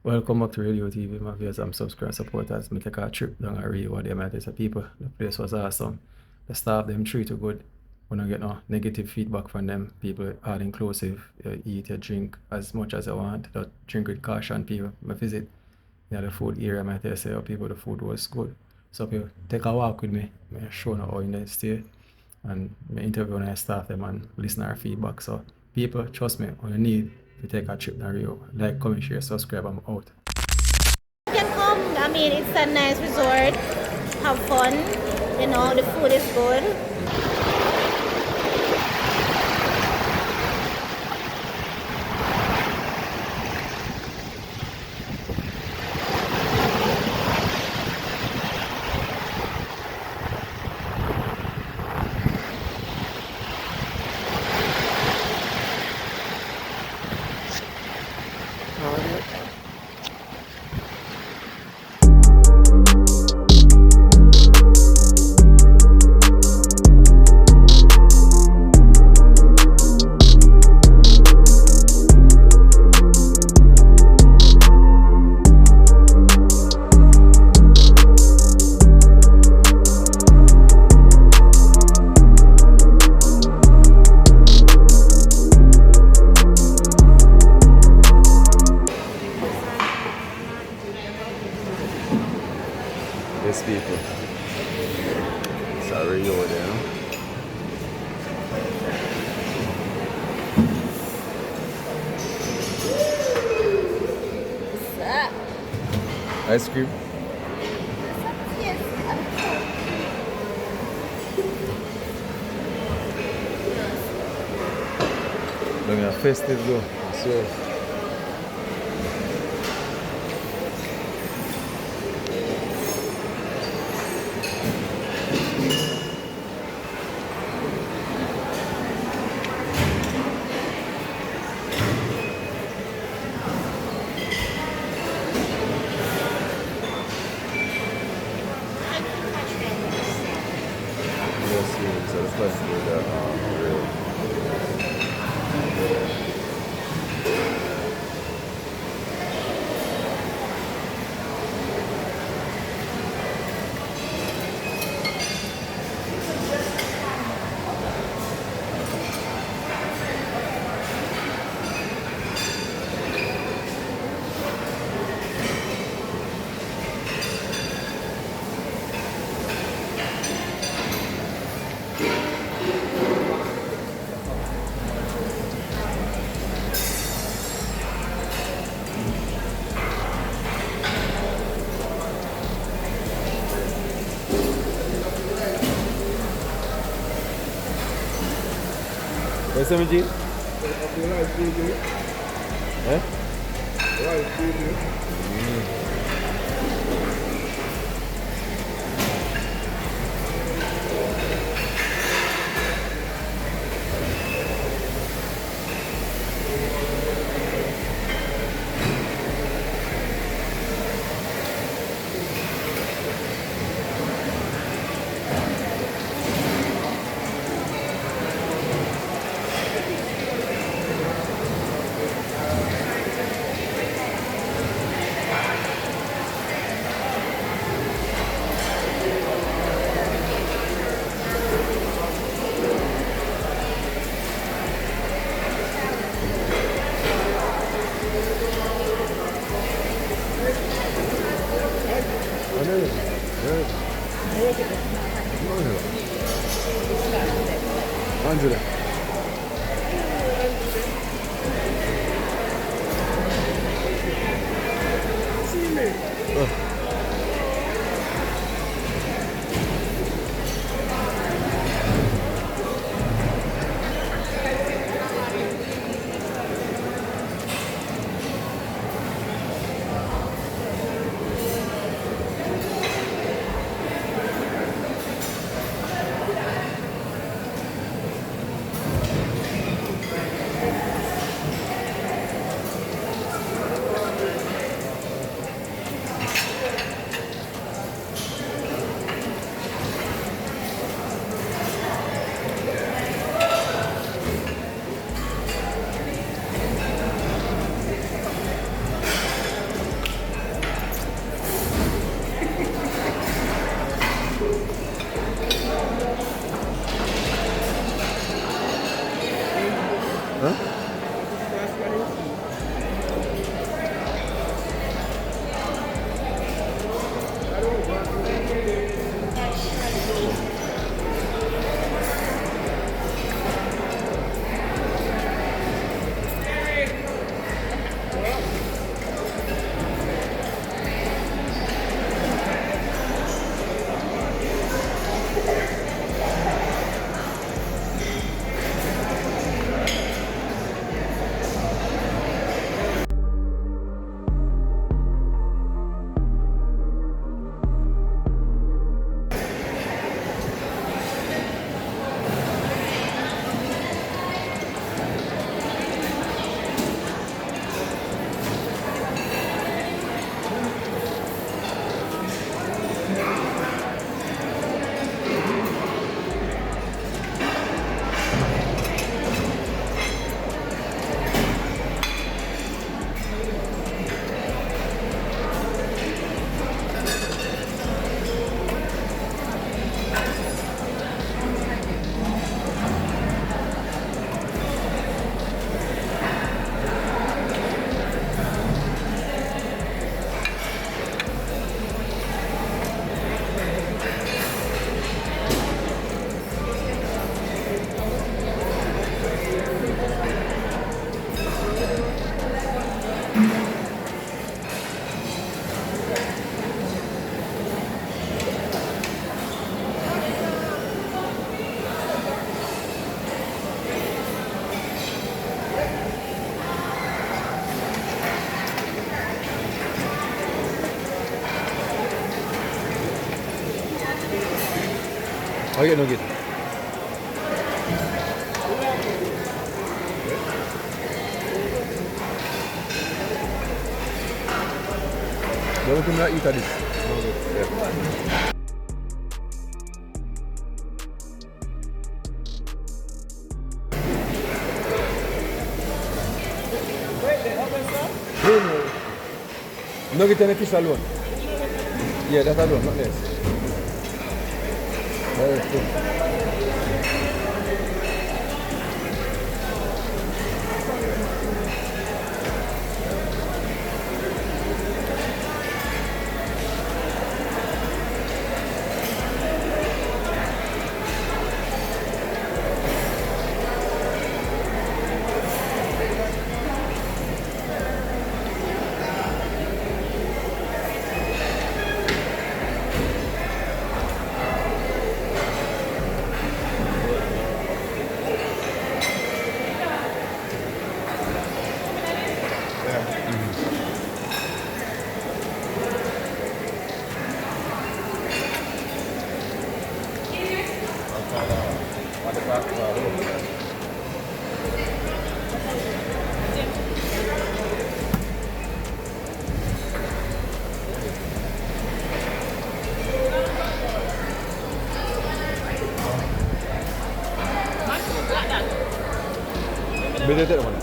Welcome back to Radio TV, my viewers and subscribers supporters. Me take a trip down a Rio where they might say people. The place was awesome. The staff them treat you good. We don't get no negative feedback from them. People are inclusive. You eat, you drink as much as you want. Don't drink with caution. People, my visit, the food area might say, oh, people, the food was good. So people take a walk with me. Me show you how in the stay and me interview my staff them and listen to our feedback. So people, trust me, when you need to take a trip to Rio, like, comment, share, subscribe. I'm out. You can come. I mean, it's a nice resort. Have fun. You know, the food is good. Yes, people. Sorry, over there. Ice cream. Look at festive though. I swear. Yes, so the festival that real. Where's 17? Eh? Angela. I get nugget. The only thing I eat at this. Yeah. No. Nugget and a fish alone. Yeah, that alone, not less. That is good. Beda tak mana?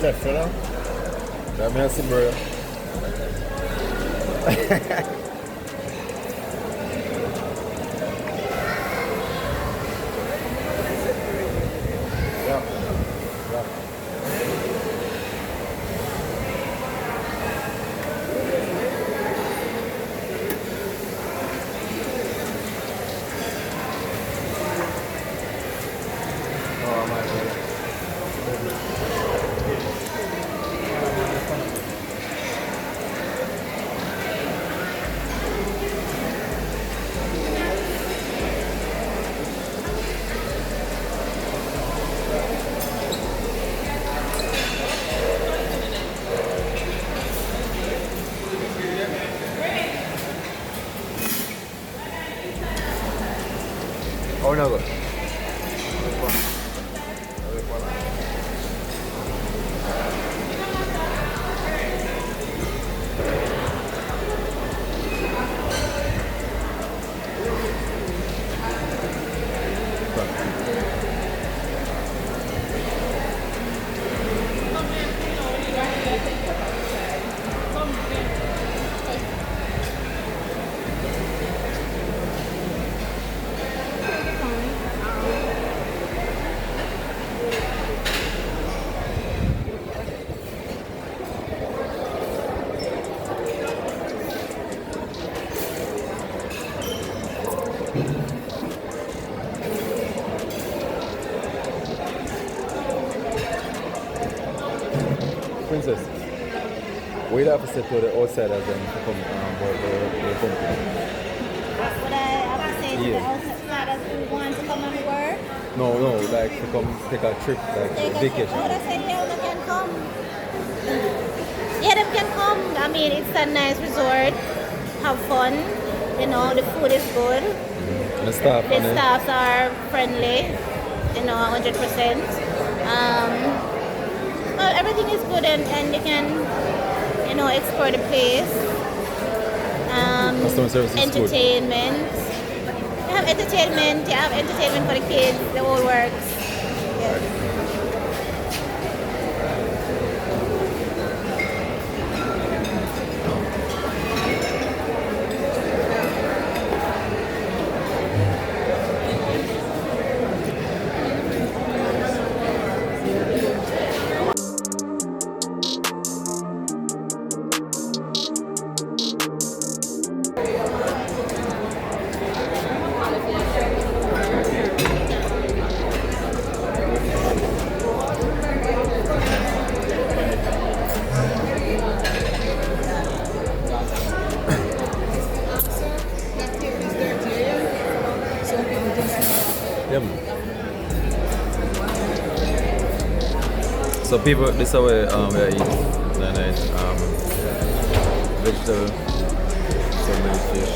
Chef, you know? That means some bro. Yeah. Yeah. Oh my God. Oh no. Princess, we'd have to say to the outsiders and to come about the company. What I have to say to the Yeah. outsiders who want to come and work? No, like to come take a trip, like Take a trip. vacation. Oh, they said, yeah, they can come. Yeah, they can come. I mean, it's a nice resort. Have fun. You know, the food is good. And the staff, The and then- staffs are friendly. You know, 100%. Well, everything is good and you can, you know, explore the place. Customer service is good. Entertainment. You have entertainment. You have entertainment for the kids. The whole works. Yes. So people, this is how we eat. Very nice. Vegetable, some many fish.